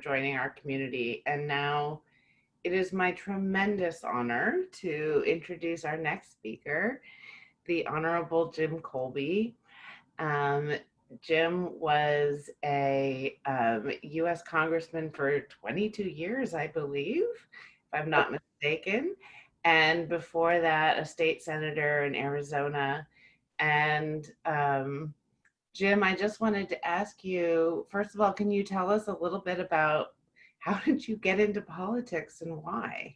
joining our community. And now it is my tremendous honor to introduce our next speaker, the Honorable Jim Kolbe. Jim was a U.S. Congressman for 22 years, I believe, if I'm not mistaken. And before that, a state senator in Arizona. And Jim, I just wanted to ask you, first of all, can you tell us a little bit about how did you get into politics and why?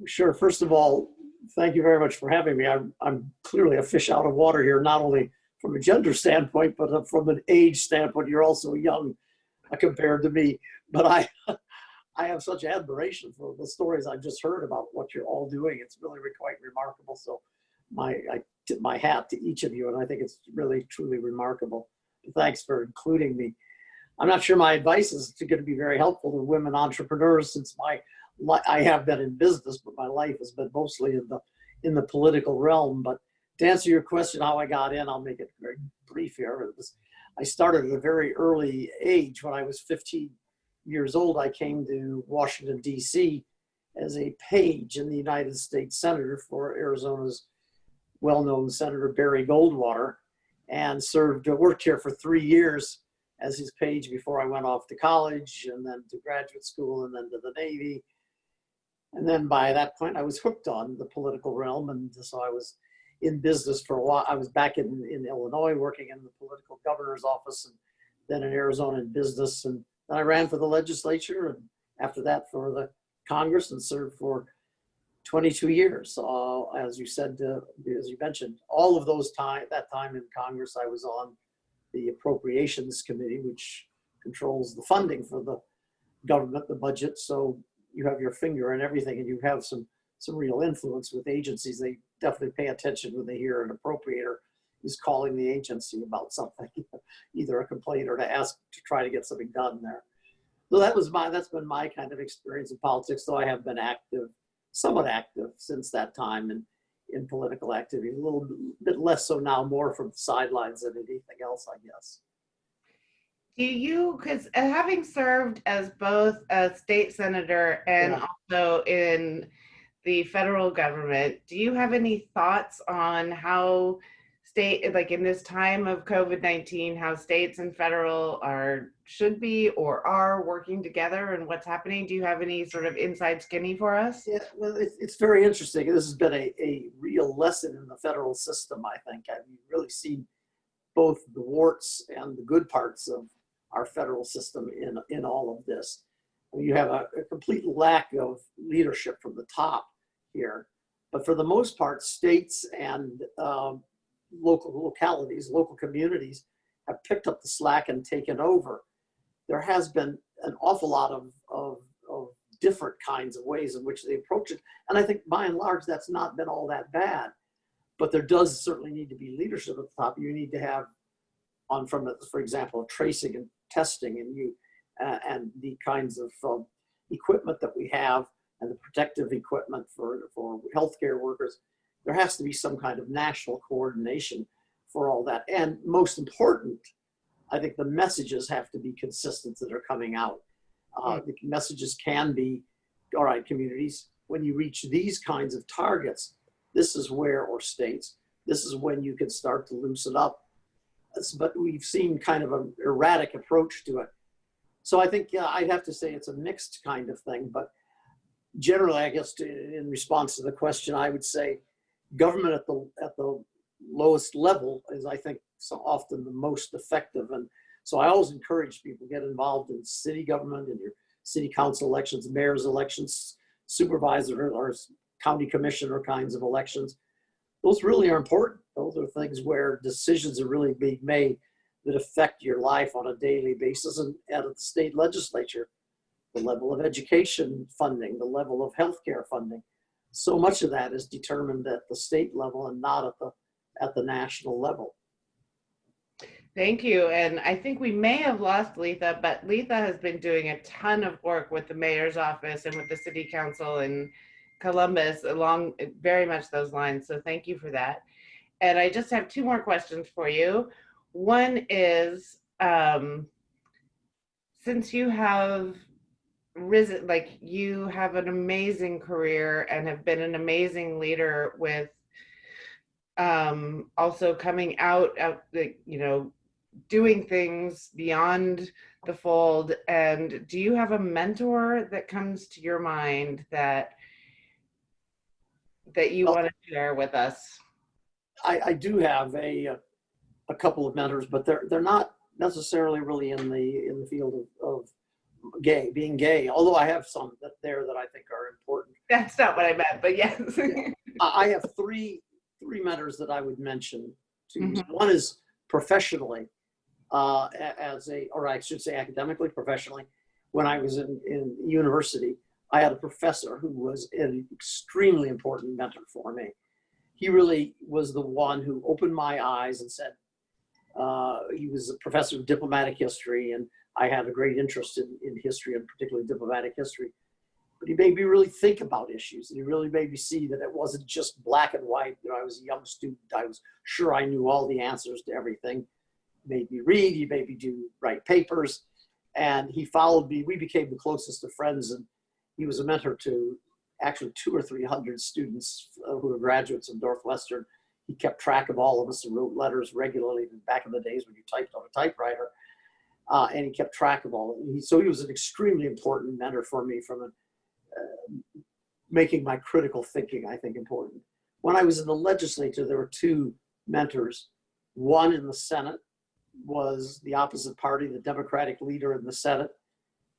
Sure. First of all, thank you very much for having me. I'm clearly a fish out of water here, not only from a gender standpoint, but from an age standpoint. You're also young compared to me. But I have such admiration for the stories I've just heard about what you're all doing. It's really quite remarkable. So I tip my hat to each of you, and I think it's really, truly remarkable. Thanks for including me. I'm not sure my advice is going to be very helpful to women entrepreneurs, since I have been in business, but my life has been mostly in the political realm. But to answer your question, how I got in, I'll make it very brief here. I started at a very early age. When I was 15 years old, I came to Washington, D.C. as a page in the United States Senator for Arizona's well-known Senator Barry Goldwater, and worked here for 3 years as his page before I went off to college, and then to graduate school, and then to the Navy. And then by that point, I was hooked on the political realm, and so I was in business for a while. I was back in Illinois working in the political governor's office, and then in Arizona in business. And then I ran for the legislature, and after that for the Congress, and served for 22 years. As you said, as you mentioned, all of that time in Congress, I was on the Appropriations Committee, which controls the funding for the government, the budget. So you have your finger in everything, and you have some real influence with agencies. They definitely pay attention when they hear an appropriator is calling the agency about something, either a complaint or to ask to try to get something done there. So that's been my kind of experience in politics, though I have been somewhat active since that time in political activity, a little bit less so now, more from the sidelines than anything else, I guess. Do you, because having served as both a state senator and also in the federal government, do you have any thoughts on how like in this time of COVID-19, how states and federal should be or are working together, and what's happening? Do you have any sort of inside skinny for us? Yeah, well, it's very interesting. This has been a real lesson in the federal system, I think. I've really seen both the warts and the good parts of our federal system in all of this. You have a complete lack of leadership from the top here, but for the most part, states and local communities have picked up the slack and taken over. There has been an awful lot of different kinds of ways in which they approach it, and I think by and large that's not been all that bad. But there does certainly need to be leadership at the top. You need to have for example, tracing and testing, and the kinds of equipment that we have, and the protective equipment for healthcare workers. There has to be some kind of national coordination for all that. And most important, I think the messages have to be consistent that are coming out. The messages can be, all right, communities, when you reach these kinds of targets, this is where, or states, this is when you can start to loosen up. But we've seen kind of an erratic approach to it. So I think I'd have to say it's a mixed kind of thing. But generally, I guess in response to the question, I would say government at the lowest level is, I think, so often the most effective. And so I always encourage people to get involved in city government, in your city council elections, mayor's elections, supervisor or county commissioner kinds of elections. Those really are important. Those are things where decisions are really being made that affect your life on a daily basis. And at the state legislature, the level of education funding, the level of healthcare funding, so much of that is determined at the state level and not at the national level. Thank you. And I think we may have lost Letha, but Letha has been doing a ton of work with the mayor's office and with the city council in Columbus along very much those lines. So thank you for that. And I just have two more questions for you. One is, since you have risen, like you have an amazing career and have been an amazing leader with also coming out the, doing things beyond the fold. And do you have a mentor that comes to your mind that you Well, want to share with us? I do have a couple of mentors, but they're not necessarily really in the field of being gay, although I have some that I think are important. That's not what I meant, but yes. Yeah. I have three mentors that I would mention to you. Mhm. One is professionally, or I should say academically, professionally. When I was in university, I had a professor who was an extremely important mentor for me. He really was the one who opened my eyes and said, he was a professor of diplomatic history, and I had a great interest in history, and particularly diplomatic history. But he made me really think about issues, and he really made me see that it wasn't just black and white. I was a young student. I was sure I knew all the answers to everything. He made me read. He made me write papers, and he followed me. We became the closest of friends, and he was a mentor to actually 200 or 300 students who were graduates of Northwestern. He kept track of all of us and wrote letters regularly back in the days when you typed on a typewriter. And he kept track of all of them. So he was an extremely important mentor for me from making my critical thinking, I think, important. When I was in the legislature, there were two mentors. One in the Senate was the opposite party, the Democratic leader in the Senate,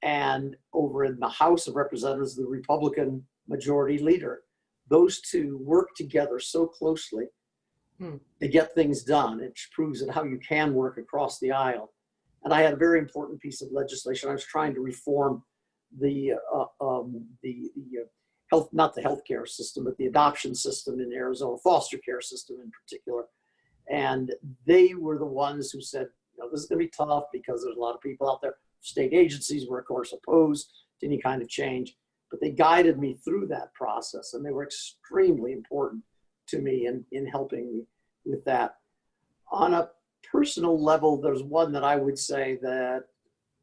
and over in the House of Representatives, the Republican majority leader. Those two worked together so closely to get things done. It proves that how you can work across the aisle. And I had a very important piece of legislation. I was trying to reform the health, not the healthcare system, but the adoption system in Arizona, foster care system in particular. And they were the ones who said, this is going to be tough because there's a lot of people out there. State agencies were, of course, opposed to any kind of change, but they guided me through that process, and they were extremely important to me in helping me with that. On a personal level, there's one that I would say that,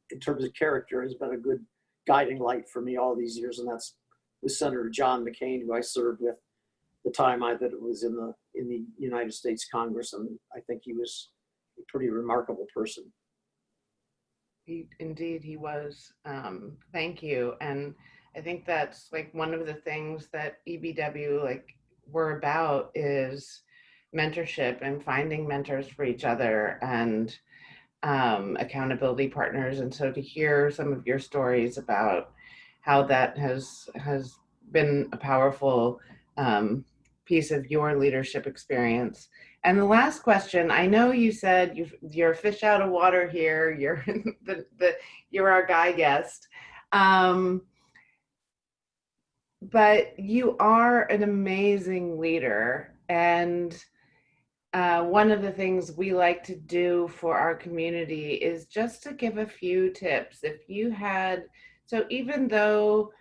in terms of character, has been a good guiding light for me all these years, and that's with Senator John McCain, who I served with the time that it was in the United States Congress, and I think he was a pretty remarkable person. Indeed, he was. Thank you. And I think that's like one of the things that EBW we're about is mentorship and finding mentors for each other and accountability partners. And so to hear some of your stories about how that has been a powerful piece of your leadership experience. And the last question, I know you said you're fish out of water here. You're you're our guy guest, but you are an amazing leader. And one of the things we like to do for our community is just to give a few tips. If you had, so even though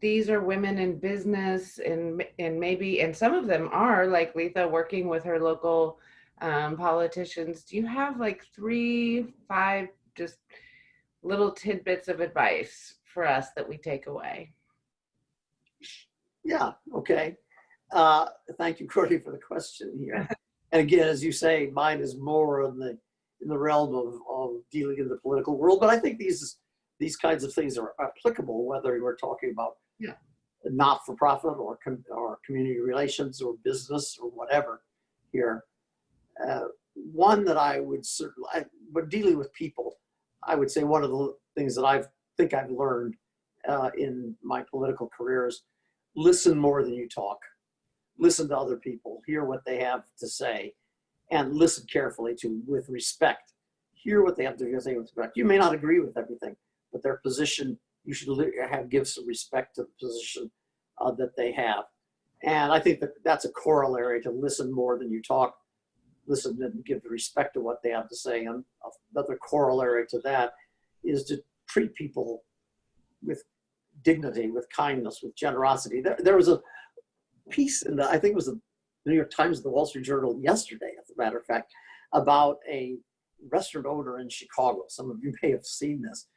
these are women in business and maybe, and some of them are like Letha working with her local politicians, do you have like 3-5 just little tidbits of advice for us that we take away? Yeah, okay. Thank you, Courtney, for the question here. And again, as you say, mine is more in the realm of dealing in the political world, but I think these kinds of things are applicable whether we're talking about not-for-profit or community relations or business or whatever here. One that I would certainly, but dealing with people, I would say one of the things that I've learned in my political career is listen more than you talk. Listen to other people, hear what they have to say, and listen carefully with respect. Hear what they have to say with respect. You may not agree with everything, but their position, you should give some respect to the position that they have. And I think that's a corollary to listen more than you talk. Listen and give the respect to what they have to say. And another corollary to that is to treat people with dignity, with kindness, with generosity. There was a piece in I think it was the New York Times, the Wall Street Journal yesterday, as a matter of fact, about a restaurant owner in Chicago. Some of you may have seen this,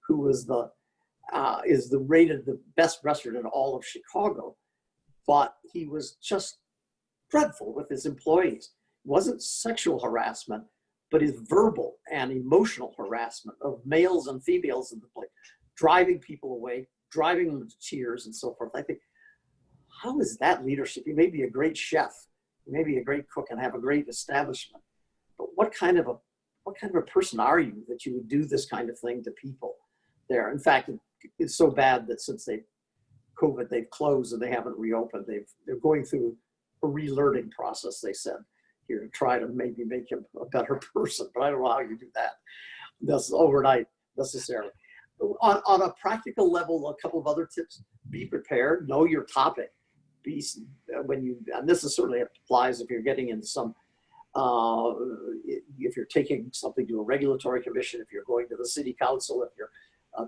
who was is the rated the best restaurant in all of Chicago, thought he was just dreadful with his employees. It wasn't sexual harassment, but his verbal and emotional harassment of males and females in the place, driving people away, driving them to tears and so forth. I think, how is that leadership? You may be a great chef, you may be a great cook and have a great establishment, but what kind of a person are you that you would do this kind of thing to people there? In fact, it's so bad that since they've closed and they haven't reopened, they're going through a relearning process, they said, here to try to maybe make him a better person. But I don't know how you do that. That's overnight necessarily. On a practical level, a couple of other tips: be prepared, know your topic. And this is certainly applies if you're getting in some, if you're taking something to a regulatory commission, if you're going to the city council, if you're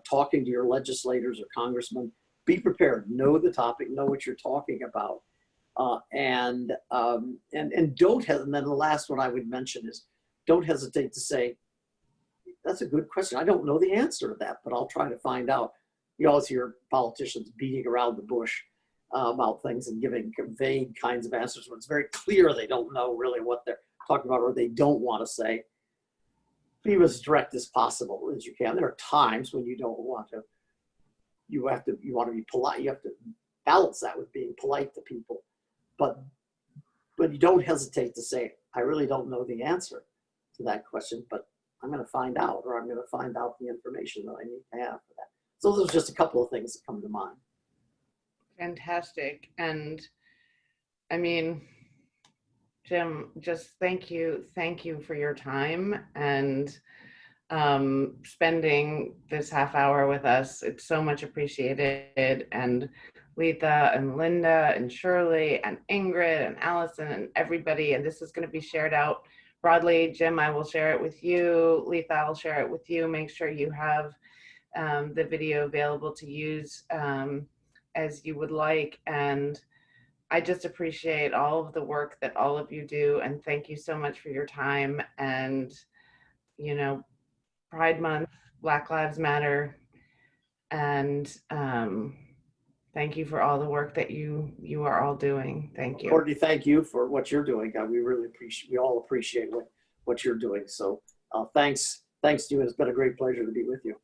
talking to your legislators or congressmen, be prepared, know the topic, know what you're talking about. And don't hesitate. And then the last one I would mention is, don't hesitate to say, that's a good question. I don't know the answer to that, but I'll try to find out. You always hear politicians beating around the bush about things and giving vague kinds of answers when it's very clear they don't know really what they're talking about or they don't want to say. Be as direct as possible as you can. There are times when you don't want to. You want to be polite. You have to balance that with being polite to people. But you don't hesitate to say, I really don't know the answer to that question, but I'm going to find out, or I'm going to find out the information that I need to have for that. So those are just a couple of things that come to mind. Fantastic. And I mean, Jim, just thank you for your time and spending this half hour with us. It's so much appreciated. And Letha and Linda and Shirley and Ingrid and Allison and everybody. And this is going to be shared out broadly. Jim, I will share it with you. Letha, I'll share it with you. Make sure you have the video available to use as you would like. And I just appreciate all of the work that all of you do. And thank you so much for your time. And, you know, Pride Month, Black Lives Matter. And thank you for all the work that you are all doing. Thank you. Courtney, thank you for what you're doing. We all appreciate what you're doing. So thanks to you. It's been a great pleasure to be with you.